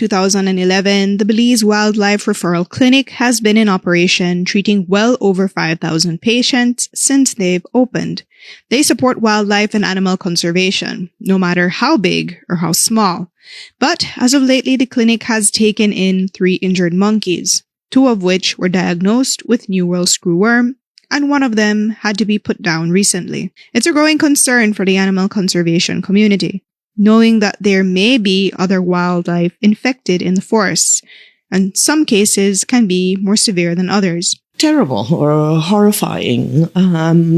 2011, the Belize Wildlife Referral Clinic has been in operation, treating well over 5,000 patients since they've opened. They support wildlife and animal conservation, no matter how big or how small. But as of lately, the clinic has taken in 3 injured monkeys, 2 of which were diagnosed with New World Screwworm, and 1 of them had to be put down recently. It's a growing concern for the animal conservation community, knowing that there may be other wildlife infected in the forests, and some cases can be more severe than others. Terrible or horrifying,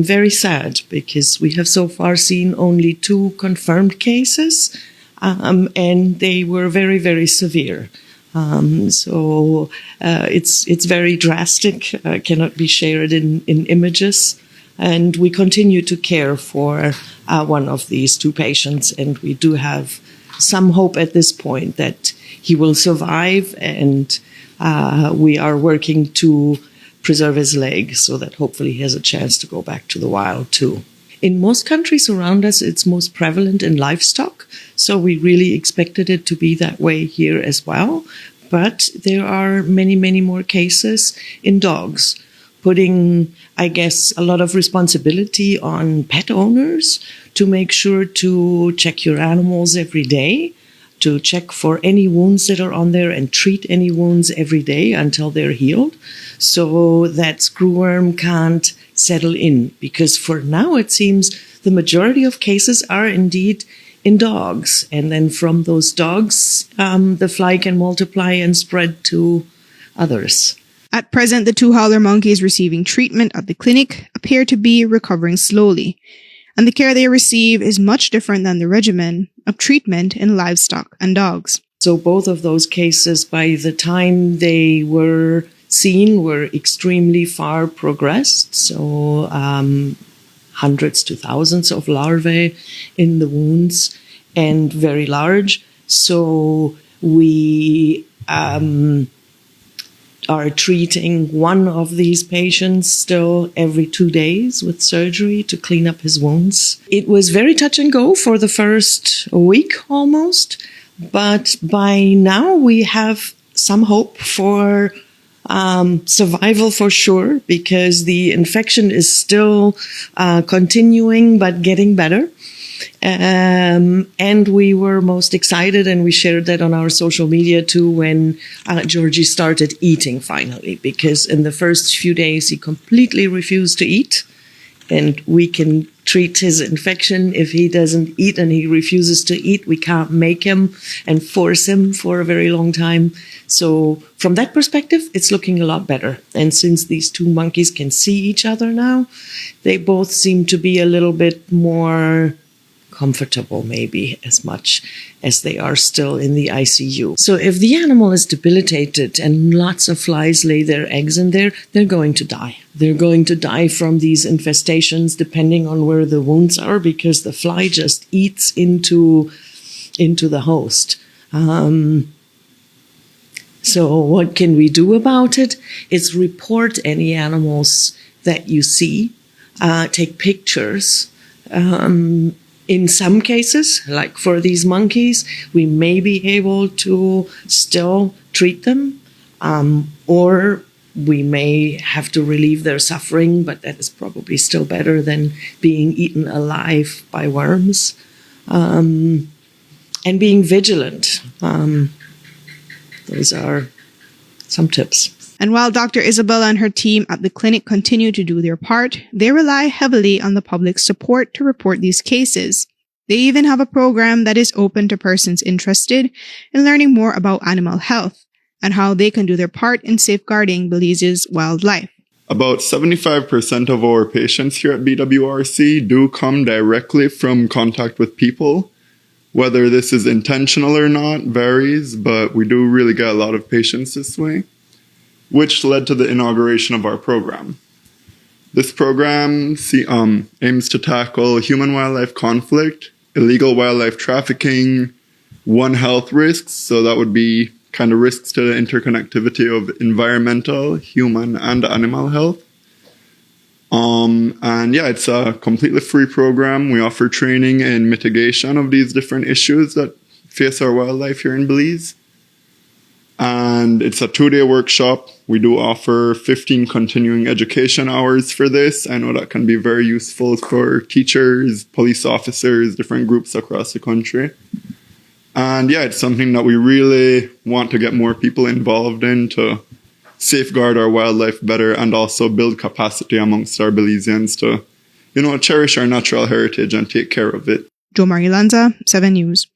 very sad, because we have so far seen only 2 confirmed cases, and they were very, very severe. So it's very drastic, cannot be shared in images. And we continue to care for one of these 2 patients, and we do have some hope at this point that he will survive, and we are working to preserve his leg so that hopefully he has a chance to go back to the wild too. In most countries around us, it's most prevalent in livestock, so we really expected it to be that way here as well. But there are many, many more cases in dogs, putting, I guess, a lot of responsibility on pet owners to make sure to check your animals every day, to check for any wounds that are on there and treat any wounds every day until they're healed, so that screwworm can't settle in. Because for now, it seems the majority of cases are indeed in dogs. And then from those dogs, the fly can multiply and spread to others. At present, the 2 howler monkeys receiving treatment at the clinic appear to be recovering slowly, and the care they receive is much different than the regimen of treatment in livestock and dogs. So both of those cases, by the time they were seen, were extremely far progressed. So hundreds to thousands of larvae in the wounds and very large. So we are treating one of these patients still every 2 days with surgery to clean up his wounds. It was very touch and go for the first week almost, but by now we have some hope for survival for sure, because the infection is still continuing but getting better. And we were most excited, and we shared that on our social media too, when Georgie started eating finally, because in the first few days he completely refused to eat, and we can treat his infection. If he doesn't eat and he refuses to eat, we can't make him and force him for a very long time. So from that perspective, it's looking a lot better. And since these 2 monkeys can see each other now, they both seem to be a little bit more comfortable, maybe, as much as they are still in the ICU. So if the animal is debilitated and lots of flies lay their eggs in there, they're going to die. They're going to die from these infestations, depending on where the wounds are, because the fly just eats into the host. So what can we do about it? It's report any animals that you see, take pictures. In some cases, like for these monkeys, we may be able to still treat them, or we may have to relieve their suffering, but that is probably still better than being eaten alive by worms. And being vigilant. Those are some tips. And while Dr. Isabella and her team at the clinic continue to do their part, they rely heavily on the public's support to report these cases. They even have a program that is open to persons interested in learning more about animal health and how they can do their part in safeguarding Belize's wildlife. About 75% of our patients here at BWRC do come directly from contact with people. Whether this is intentional or not varies, but we do really get a lot of patients this way, which led to the inauguration of our program. This program aims to tackle human-wildlife conflict, illegal wildlife trafficking, One Health risks, so that would be kind of risks to the interconnectivity of environmental, human, and animal health. And yeah, it's a completely free program. We offer training and mitigation of these different issues that face our wildlife here in Belize. And it's a 2-day workshop. We do offer 15 continuing education hours for this. I know that can be very useful for teachers, police officers, different groups across the country. And yeah, it's something that we really want to get more people involved in to safeguard our wildlife better and also build capacity amongst our Belizeans to, cherish our natural heritage and take care of it. Jo Marie Lanza, 7 News.